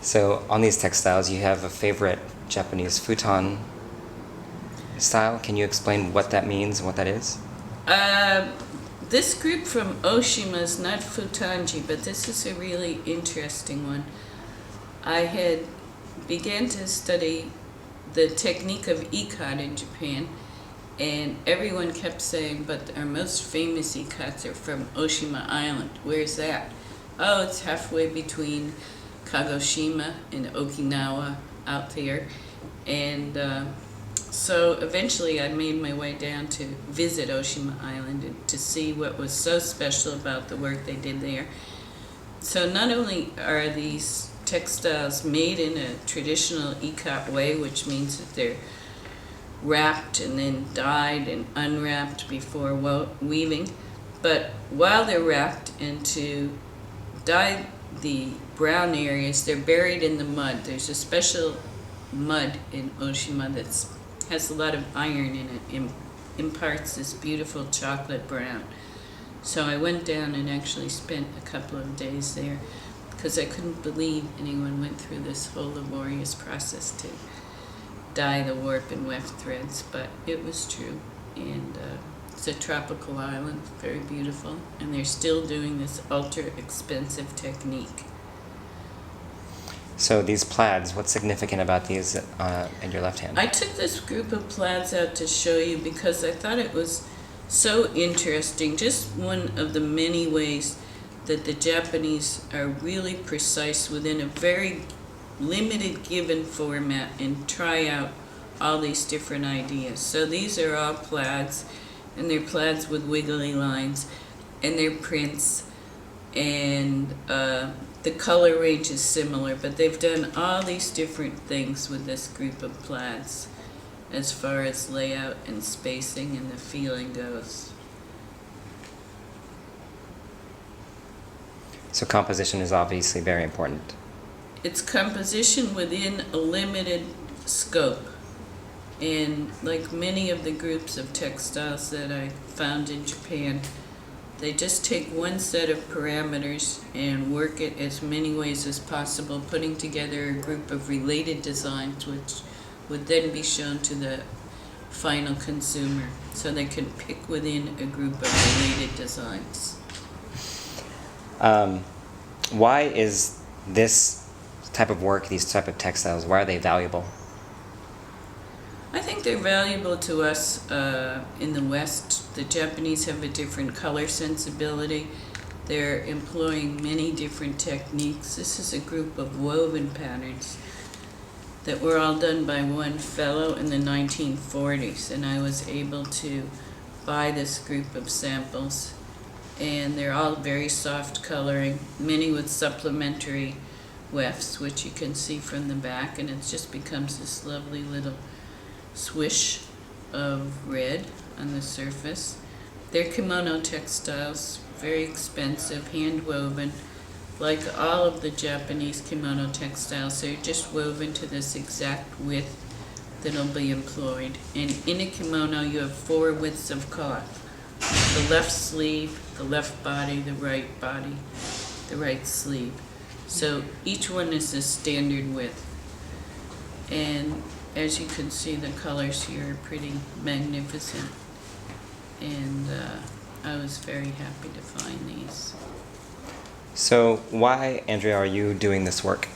So on these textiles, you have a favorite Japanese futon style. Can you explain what that means and what that is? Um, this group from Oshima is not Futanji, but this is a really interesting one. I had began to study the technique of ikat in Japan, and everyone kept saying, but our most famous ikats are from Oshima Island. Where's that? Oh, it's halfway between Kagoshima and Okinawa out there. And so eventually I made my way down to visit Oshima Island and to see what was so special about the work they did there. So not only are these textiles made in a traditional ikat way, which means that they're wrapped and then dyed and unwrapped before weaving, but while they're wrapped and to dye the brown areas, they're buried in the mud. There's a special mud in Oshima that has a lot of iron in it and imparts this beautiful chocolate brown. So I went down and actually spent a couple of days there because I couldn't believe anyone went through this whole laborious process to dye the warp and weft threads, but it was true. And it's a tropical island, very beautiful, and they're still doing this ultra expensive technique. So these plaids, what's significant about these in your left hand? I took this group of plaids out to show you because I thought it was so interesting. Just one of the many ways that the Japanese are really precise within a very limited given format and try out all these different ideas. So these are all plaids, and they're plaids with wiggly lines, and they're prints, and the color range is similar, but they've done all these different things with this group of plaids as far as layout and spacing and the feeling goes. So composition is obviously very important. It's composition within a limited scope. And like many of the groups of textiles that I found in Japan, they just take one set of parameters and work it as many ways as possible, putting together a group of related designs which would then be shown to the final consumer so they can pick within a group of related designs. Why is this type of work, these type of textiles, why are they valuable? I think they're valuable to us in the West. The Japanese have a different color sensibility. They're employing many different techniques. This is a group of woven patterns that were all done by one fellow in the 1940s, and I was able to buy this group of samples, and they're all very soft coloring, many with supplementary wefts, which you can see from the back, and it just becomes this lovely little swish of red on the surface. They're kimono textiles, very expensive, hand woven. Like all of the Japanese kimono textiles, they're just woven to this exact width that'll be employed. And in a kimono, you have 4 widths of cloth: the left sleeve, the left body, the right sleeve. So each one is a standard width. And as you can see, the colors here are pretty magnificent. And I was very happy to find these. So why, Andrea, are you doing this work?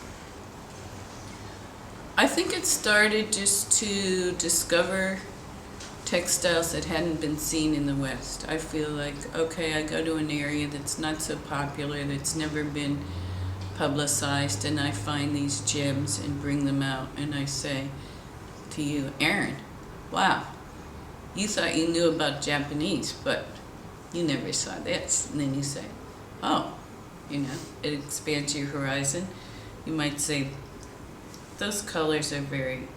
I think it started just to discover textiles that hadn't been seen in the West. I feel like, okay, I go to an area that's not so popular, that's never been publicized, and I find these gems and bring them out, and I say to you, Aaron, wow, you thought you knew about Japanese, but you never saw this. And then you say, oh, it expands your horizon. You might say, those colors are very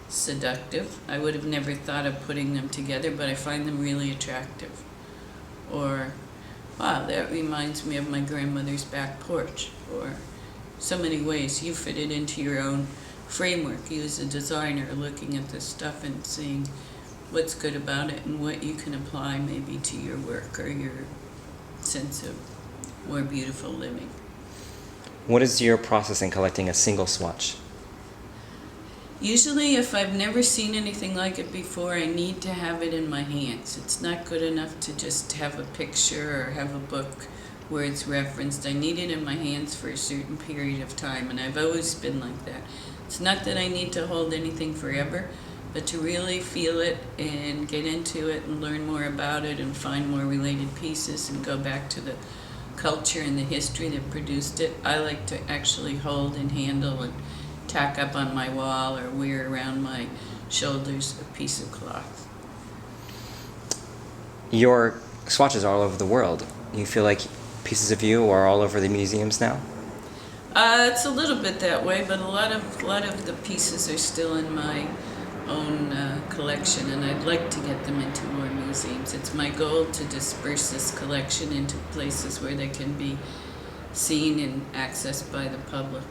seductive. I would have never thought of putting them together, but I find them really attractive. Or, wow, that reminds me of my grandmother's back porch. Or so many ways you fit it into your own framework. You as a designer looking at this stuff and seeing what's good about it and what you can apply maybe to your work or your sense of more beautiful living. What is your process in collecting a single swatch? Usually, if I've never seen anything like it before, I need to have it in my hands. It's not good enough to just have a picture or have a book where it's referenced. I need it in my hands for a certain period of time, and I've always been like that. It's not that I need to hold anything forever, but to really feel it and get into it and learn more about it and find more related pieces and go back to the culture and the history that produced it. I like to actually hold and handle and tack up on my wall or wear around my shoulders a piece of cloth. Your swatches are all over the world. You feel like pieces of you are all over the museums now? It's a little bit that way, but a lot of the pieces are still in my own collection, and I'd like to get them into more museums. It's my goal to disperse this collection into places where they can be seen and accessed by the public.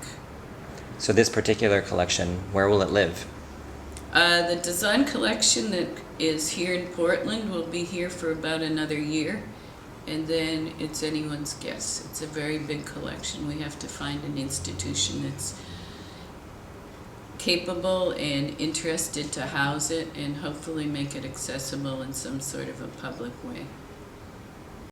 So this particular collection, where will it live? The design collection that is here in Portland will be here for about another year, and then it's anyone's guess. It's a very big collection. We have to find an institution that's capable and interested to house it and hopefully make it accessible in some sort of a public way.